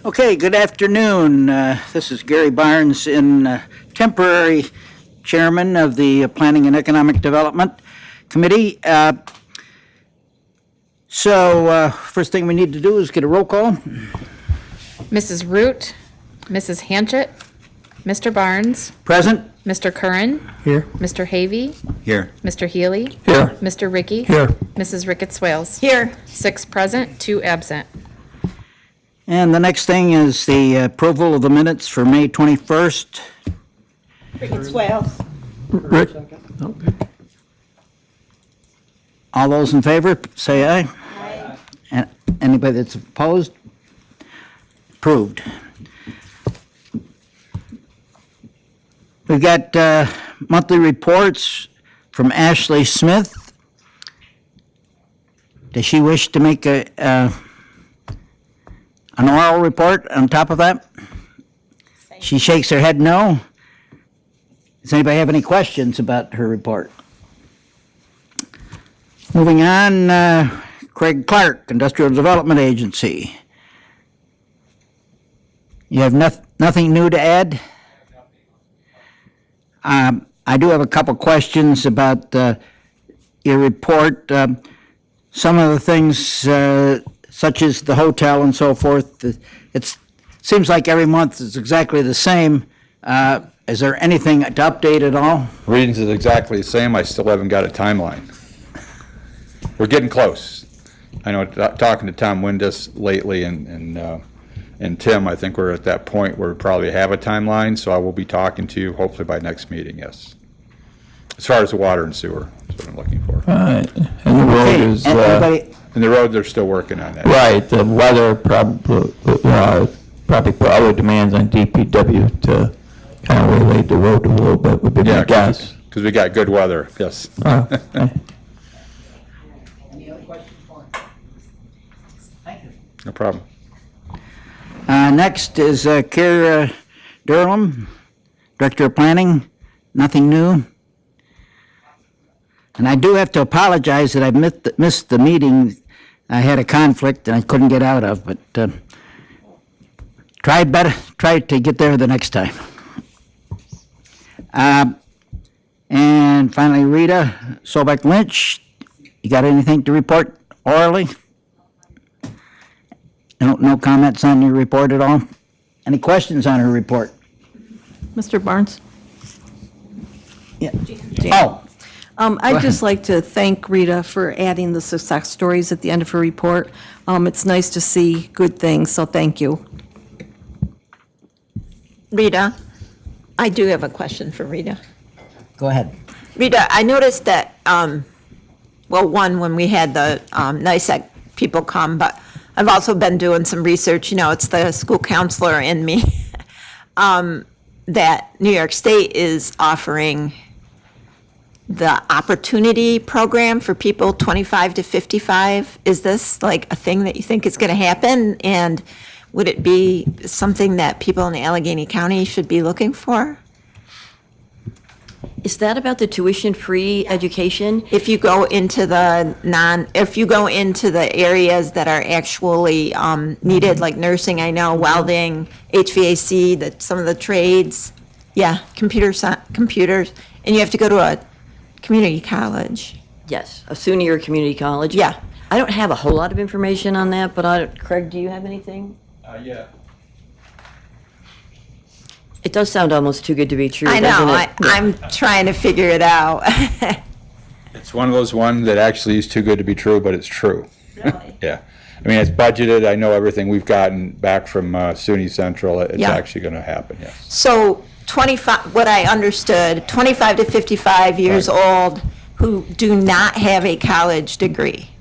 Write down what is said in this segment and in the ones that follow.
Okay, good afternoon. This is Gary Barnes, temporary chairman of the Planning and Economic Development Committee. First thing we need to do is get a roll call. Mrs. Root, Mrs. Hanchett, Mr. Barnes, Present? Mr. Curran, Here. Mr. Havey, Here. Mr. Healy, Here. Mr. Ricky, Here. Mrs. Ricketts Wales. Here. 6 present, 2 absent. And the next thing is the approval of the minutes for May 21st. Ricketts Wales. Rick? All those in favor, say aye. Aye. And anybody that's opposed? Approved. We've got monthly reports from Ashley Smith. Does she wish to make an oral report on top of that? She shakes her head no. Does anybody have any questions about her report? Moving on, Craig Clark, Industrial Development Agency. You have nothing new to add? I do have a couple questions about your report. Some of the things, such as the hotel and so forth, it seems like every month is exactly the same. Is there anything to update at all? Readings is exactly the same. I still haven't got a timeline. We're getting close. I know, talking to Tom Windus lately and Tim, I think we're at that point where we probably have a timeline, so I will be talking to you hopefully by next meeting, yes. As far as the water and sewer, that's what I'm looking for. And the road Okay, is, anybody, And the road, they're still working on that. right, the weather probably put other demands on DPW to kind of relate the road a little bit, would be Yeah, my guess. because we got good weather, yes. Any other questions for him? Thank you. No problem. Next is Kira Durham, Director of Planning. Nothing new. And I do have to apologize that I missed the meeting. I had a conflict and I couldn't get out of, but try to get there the next time. And finally, Rita Sobek Lynch, you got anything to report orally? No comments on your report at all? Any questions on her report? Mr. Barnes? Yeah. Oh, I'd just like to thank Rita for adding the success stories at the end of her report. It's nice to see good things, so thank you. Rita, I do have a question for Rita. go ahead. Rita, I noticed that, one, when we had the NICEAG people come, but I've also been doing some research, it's the school counselor in me, that New York State is offering the Opportunity Program for people 25 to 55. Is this like a thing that you think is going to happen? And would it be something that people in Allegheny County should be looking for? Is that about the tuition-free education? If you go into the areas that are actually needed, like nursing, I know, welding, HVAC, some of the trades, computers, and you have to go to a community college. Yes, a SUNY or community college. Yeah. I don't have a whole lot of information on that, but Craig, do you have anything? Yeah. It does sound almost too good to be true, I doesn't know, it? I'm trying to figure it out. It's one of those ones that actually is too good to be true, but it's true. Really? Yeah. I mean, it's budgeted. I know everything we've gotten back from SUNY Central. It's Yeah. actually going to happen, yes. So 25, what I understood, 25 to 55 years old who do not have a college degree.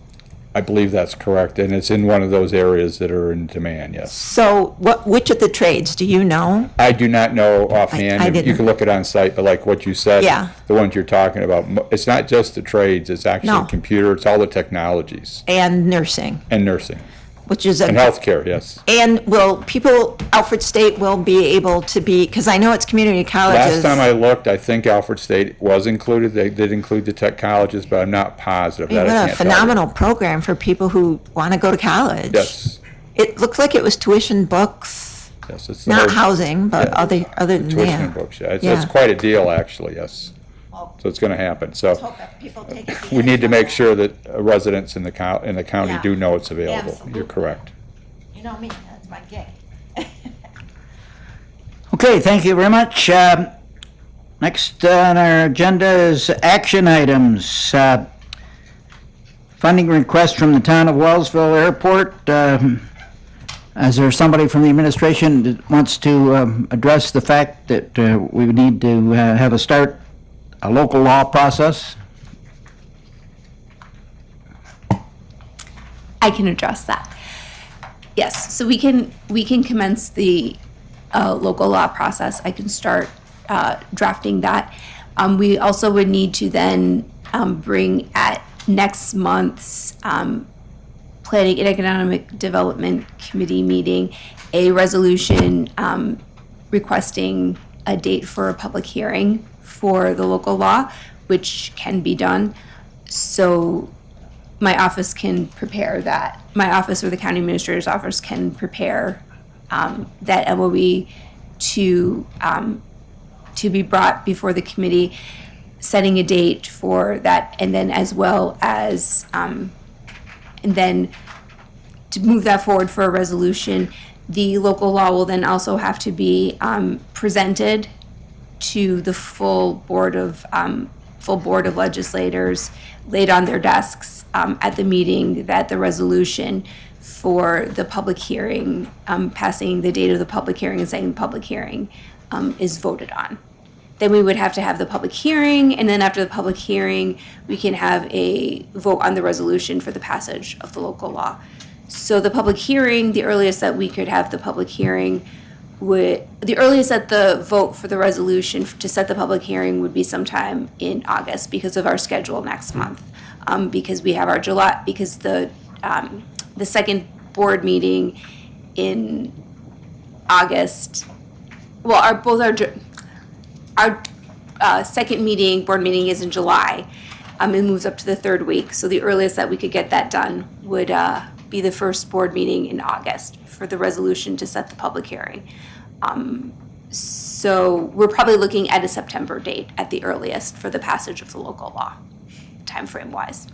I believe that's correct, and it's in one of those areas that are in demand, yes. So which of the trades, do you know? I do not know offhand. I You didn't. can look it on site, but like what you said, Yeah. the ones you're talking about, it's not just the trades, it's actually No. computer, it's all the technologies, And nursing, and nursing, which is and healthcare, yes. And will people, Alfred State will be able to be, because I know it's community colleges. Last time I looked, I think Alfred State was included. They did include the tech colleges, but I'm not positive. I mean, That I what a can't tell you. phenomenal program for people who want to go to college. Yes, It looks like it was tuition, books, Yes, it's the not whole- housing, but Yeah. other than Tuition and that. books, yeah. It's Yeah. quite a deal, actually, yes. So it's gonna happen. So we need to make sure that residents in the county Yeah. do know it's available. Absolutely. You're correct. You know me, that's my gig. Okay, thank you very much. Next on our agenda is action items. Funding request from the town of Wellsville Airport. Is there somebody from the administration that wants to address the fact that we need to have a local law process? I can address that. Yes, so we can commence the local law process. I can start drafting that. We also would need to then bring at next month's Planning and Economic Development Committee meeting a resolution requesting a date for a public hearing for the local law, which can be done. So my office can prepare that. My office or the county administrator's office can prepare that MOE to be brought before the committee, setting a date for that, and then as well as, and then to move that forward for a resolution. The local law will then also have to be presented to the full board of legislators, laid on their desks at the meeting that the resolution for the public hearing, passing the date of the public hearing and saying the public hearing is voted on. Then we would have to have the public hearing, and then after the public hearing, we can have a vote on the resolution for the passage of the local law. So the public hearing, the earliest that we could have the public hearing the earliest that the vote for the resolution to set the public hearing would be sometime in August because of our schedule next month. Because we have our July, because the second board meeting in August, well, our second board meeting is in July. It moves up to the third week. So the earliest that we could get that done would be the first board meeting in August for the resolution to set the public hearing. So we're probably looking at a September date at the earliest for the passage of the local law, timeframe wise.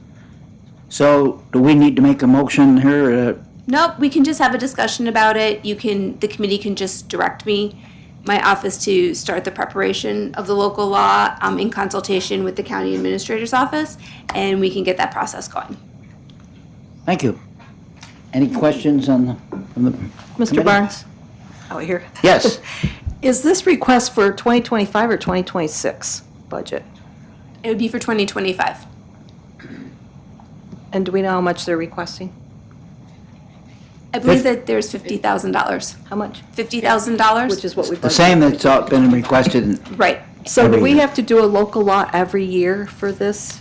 So do we need to make a motion here? Nope, we can just have a discussion about it. The committee can just direct me, my office, to start the preparation of the local law in consultation with the county administrator's office, and we can get that process going. Thank you. Any questions from the Mr. committee? Barnes? Out here. Yes. Is this request for 2025 or 2026 budget? It would be for 2025. And do we know how much they're requesting? I believe that there's $50,000. How much? $50,000? Which is what we budgeted. The same that's been requested. Right, So do every we year. have to do a local law every year for this?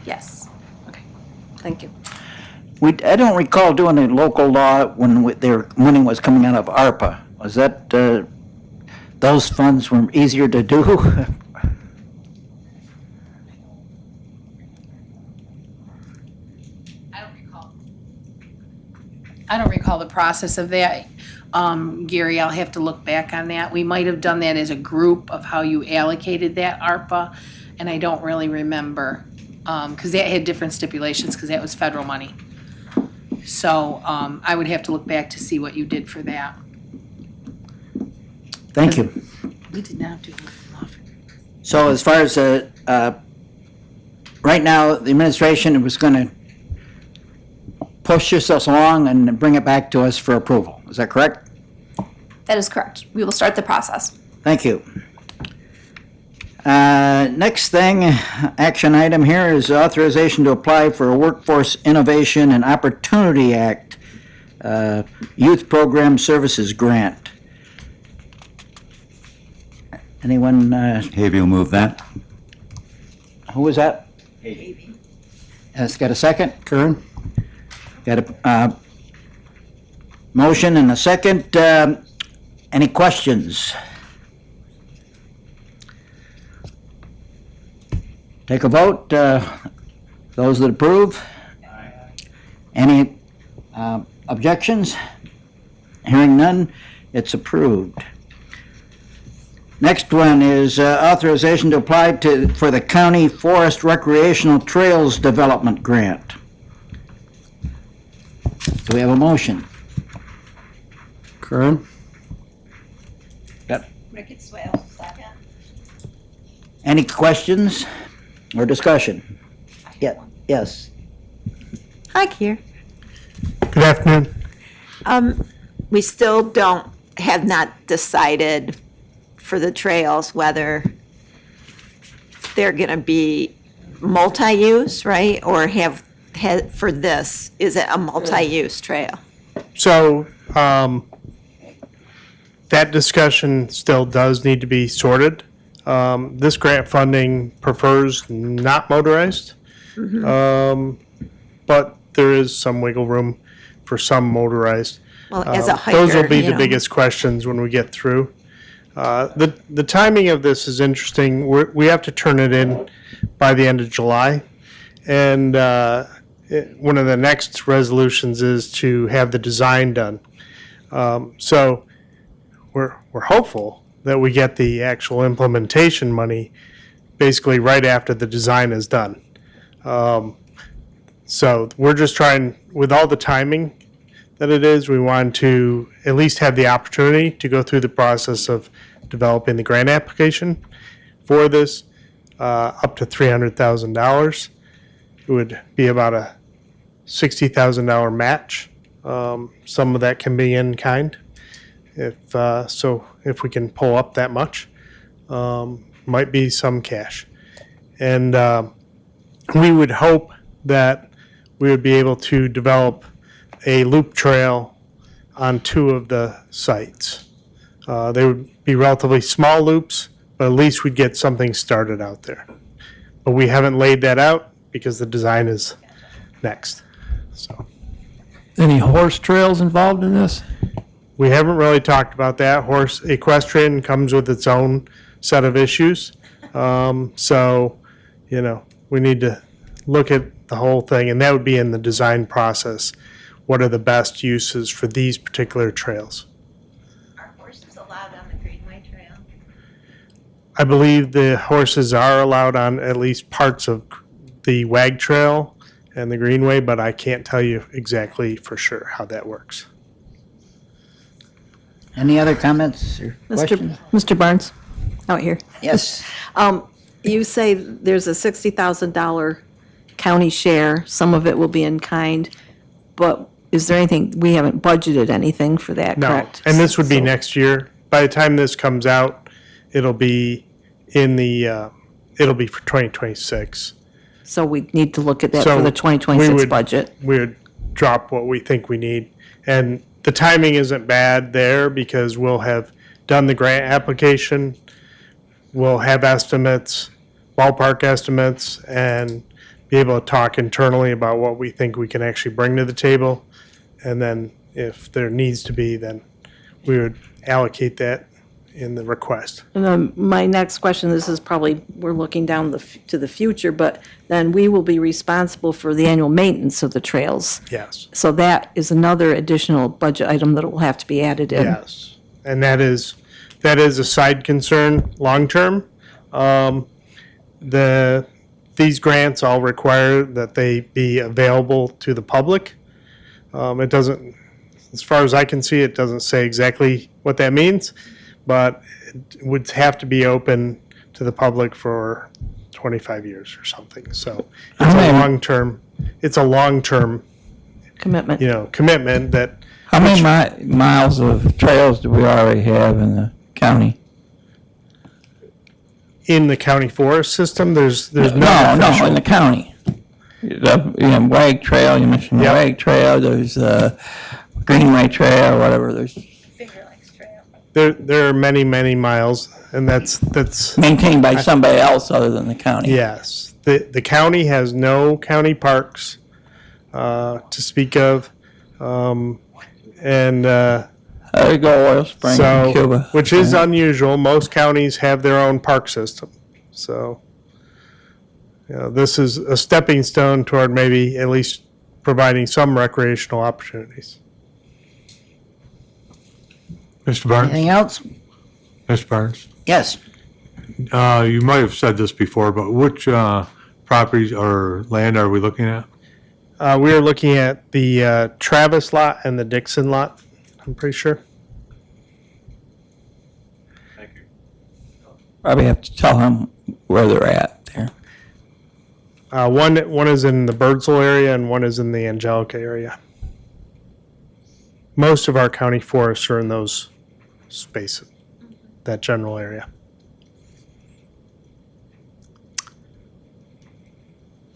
yes. Okay, thank you. I don't recall doing a local law when their money was coming out of ARPA. Was that, those funds were easier to do? I don't recall the process of that. Gary, I'll have to look back on that. We might have done that as a group of how you allocated that ARPA, and I don't really remember, because that had different stipulations, because that was federal money. So I would have to look back to see what you did for that. Thank you. We did not do nothing. So as far as, right now, the administration was going to push this along and bring it back to us for approval. Is that correct? That is correct. We will start the process. Thank you. Next thing, action item here is authorization to apply for a Workforce Innovation and Opportunity Act Youth Program Services Grant. Anyone, Havey will move that. who was that? Has got a second, Kern? Got a motion and a second. Any questions? Take a vote. Those that approve? Any Objections? Hearing none, it's approved. Next one is authorization to apply for the County Forest Recreational Trails Development Grant. Do we have a motion? Kern? Yep. Ricketts Swale, second. Any questions or discussion? Yeah, yes. Hi, Kier. Good afternoon. We still have not decided for the trails whether they're gonna be multi-use, right? Or for this, is it a multi-use trail? So, that discussion still does need to be sorted. This grant funding prefers not motorized. But there is some wiggle room for some motorized. Well, as a hiker, Those will be you the know. biggest questions when we get through. The timing of this is interesting. We have to turn it in by the end of July. And one of the next resolutions is to have the design done. So we're hopeful that we get the actual implementation money basically right after the design is done. So we're just trying, with all the timing that it is, we want to at least have the opportunity to go through the process of developing the grant application for this, up to $300,000. It would be about a $60,000 match. Some of that can be in kind, if we can pull up that much. Might be some cash. And we would hope that we would be able to develop a loop trail on 2 of the sites. They would be relatively small loops, but at least we'd get something started out there. But we haven't laid that out because the design is next. So Any horse trails involved in this? we haven't really talked about that. Horse equestrian comes with its own set of issues. So, we need to look at the whole thing, and that would be in the design process. What are the best uses for these particular trails? Are horses allowed on the Greenway Trail? I believe the horses are allowed on at least parts of the Wag Trail and the Greenway, but I can't tell you exactly for sure how that works. Any other comments or questions? Mr. Barnes, out here. Yes. You say there's a $60,000 county share, some of it will be in kind, but is there anything, we haven't budgeted anything for that, No, correct? and this would be So- next year. By the time this comes out, it'll be it'll be for 2026. So we need to look at that So for the we 2026 would- budget. We would drop what we think we need. And the timing isn't bad there because we'll have done the grant application. We'll have estimates, ballpark estimates, and be able to talk internally about what we think we can actually bring to the table. And then if there needs to be, then we would allocate that in the request. And then my next question, this is probably, we're looking down to the future, but then we will be responsible for the annual maintenance of the trails. Yes. So that is another additional budget item that will have to be added in. Yes, and that is a side concern long-term. These grants all require that they be available to the public. It doesn't, as far as I can see, it doesn't say exactly what that means, but it would have to be open to the public for 25 years or something. So it's a long-term, Commitment. commitment that How many miles of trails do we already have in the county? in the county forest system, there's no No, official- in the county. Wag Trail, you mentioned Yep. Wag Trail, there's Greenway Trail, whatever, there's There are many, many miles, and that's, maintained by somebody else other than the county. yes. The county has no county parks to speak of. And There you go, Oil Spring in so, Cuba. which is unusual. Most counties have their own park system. So, this is a stepping stone toward maybe at least providing some recreational opportunities. Mr. Barnes? Anything else? Mr. Barnes? Yes. You might have said this before, but which properties or land are we looking at? We are looking at the Travis lot and the Dixon lot, I'm pretty sure. Probably have to tell them where they're at there. One is in the Birdsville area and one is in the Angelica area. Most of our county forests are in those spaces, that general area.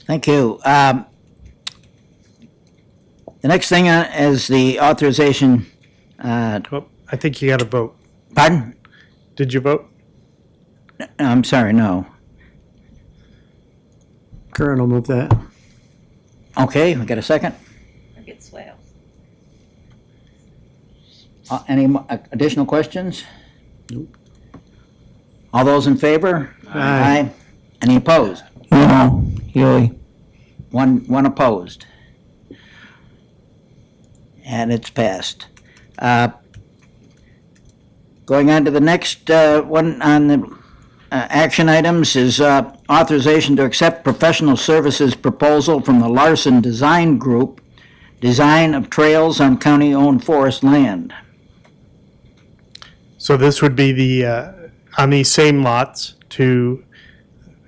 Thank you. The next thing is the authorization, Oh, I think you got to vote. pardon? Did you vote? I'm sorry, no. Kern will move that. Okay, we got a second? Cricket Swales. Any additional questions? Nope. All those in favor? Aye. Any opposed? No, Healy. One opposed. And it's passed. Going on to the next one on the action items is authorization to accept professional services proposal from the Larson Design Group, design of trails on county-owned forest land. So this would be the, on these same lots to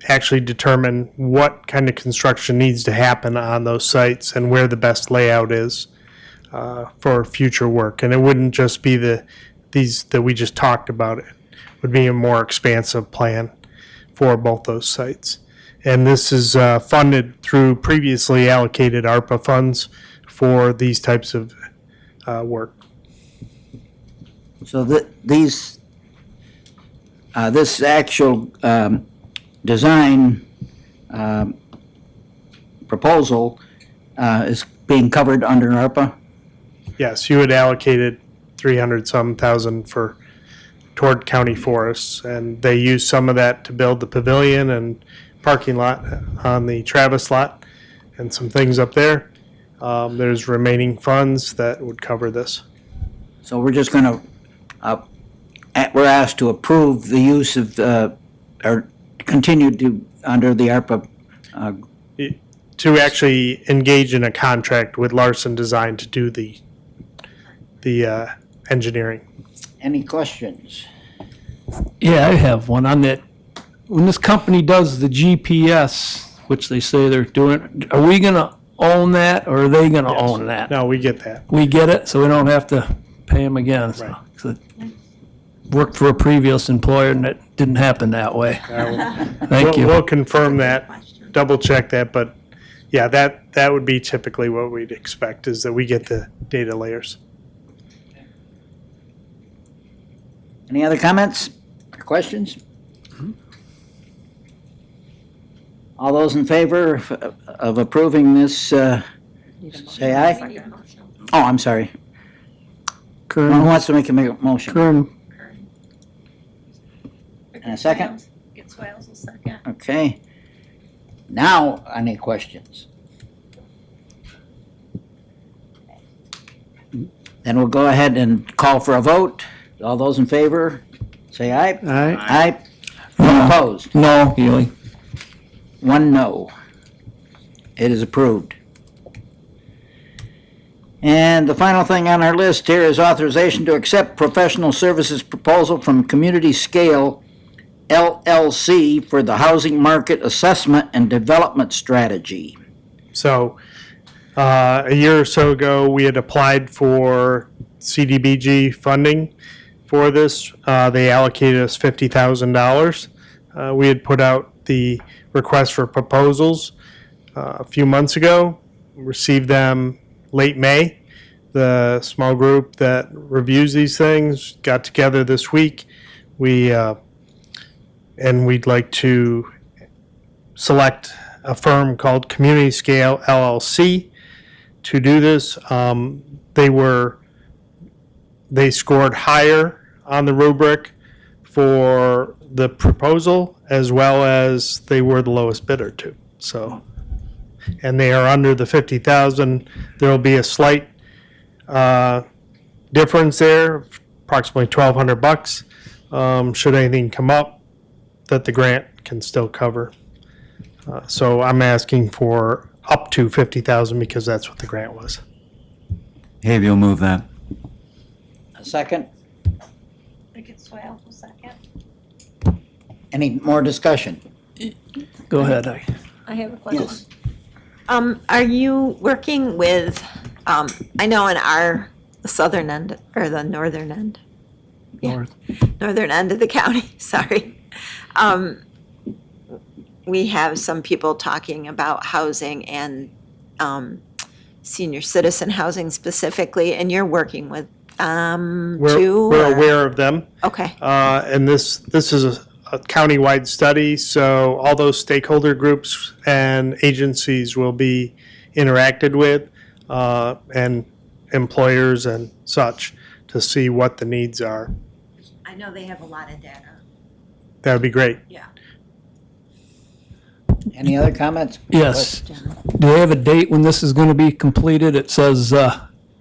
actually determine what kind of construction needs to happen on those sites and where the best layout is for future work. And it wouldn't just be these that we just talked about. It would be a more expansive plan for both those sites. And this is funded through previously allocated ARPA funds for these types of work. So this actual design proposal is being covered under ARPA? Yes, you had allocated 300-some thousand toward county forests, and they used some of that to build the pavilion and parking lot on the Travis lot and some things up there. There's remaining funds that would cover this. So we're just gonna, we're asked to approve the use of, or continue to, under the ARPA. To actually engage in a contract with Larson Design to do the engineering. Any questions? Yeah, I have one on that. When this company does the GPS, which they say they're doing, are we gonna own that or are they gonna own that? No, we get that. We get it, so we don't have to pay them again. So- Right. 'cause it worked for a previous employer and it didn't happen that way. Thank you. We'll confirm that, double check that, but yeah, that would be typically what we'd expect, is that we get the data layers. Any other comments or questions? All those in favor of approving this, say aye. Oh, I'm sorry. Who Kern, wants to make a motion? Kern, And a second? Cricket Swales will second. Okay. Now, any questions? Then we'll go ahead and call for a vote. All those in favor, say aye. aye. Aye. One opposed, No, Healy. one no. It is approved. And the final thing on our list here is authorization to accept professional services proposal from Community Scale LLC for the housing market assessment and development strategy. So, a year or so ago, we had applied for CDBG funding for this. They allocated us $50,000. We had put out the request for proposals a few months ago, received them late May. The small group that reviews these things got together this week. And we'd like to select a firm called Community Scale LLC to do this. They scored higher on the rubric for the proposal, as well as they were the lowest bidder too. So, and they are under the 50,000. There will be a slight difference there approximately $1,200. Should anything come up that the grant can still cover. So I'm asking for up to 50,000 because that's what the grant was. Havey will move that. A second? Any more discussion? Go ahead. I have a question. Yes. Are you working with, I know in our southern end, or the northern end? Yeah, northern end of the county, sorry. We have some people talking about housing and senior citizen housing specifically, and you're working with too? We're or- aware of them. Okay, And this is a countywide study, so all those stakeholder groups and agencies will be interacted with, and employers and such, to see what the needs are. I know they have a lot of data. That would be great. Yeah. Any other comments? Yes. Do they have a date when this is going to be completed? It says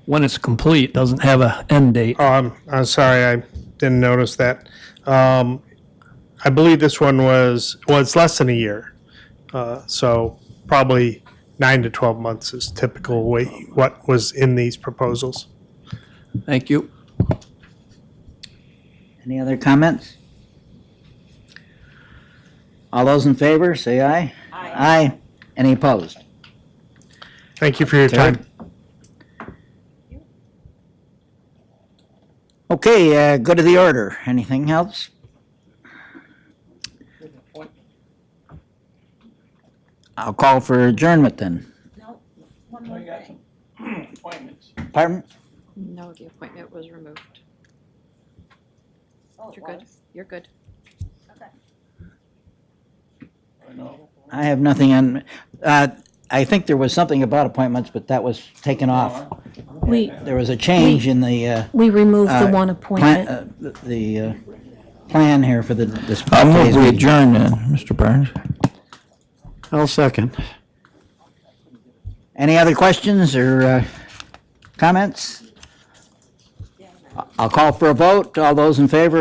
when it's complete, doesn't have a end date. Oh, I'm sorry, I didn't notice that. I believe this one was, well, it's less than a year. So probably 9 to 12 months is typical way, what was in these proposals. Thank you. Any other comments? All those in favor, say aye. Aye. Any opposed? Thank you for your time. Okay, go to the order. Anything else? I'll call for adjournment then. Pardon? No, the appointment was removed. You're good. You're good. I have nothing on, I think there was something about appointments, but that was taken off. We, There was a change in the, we removed the one plan, appointment. the plan here for this. I'll move today's we meeting. adjourn then, Mr. Burns. I'll second. Any other questions or comments? I'll call for a vote. All those in favor?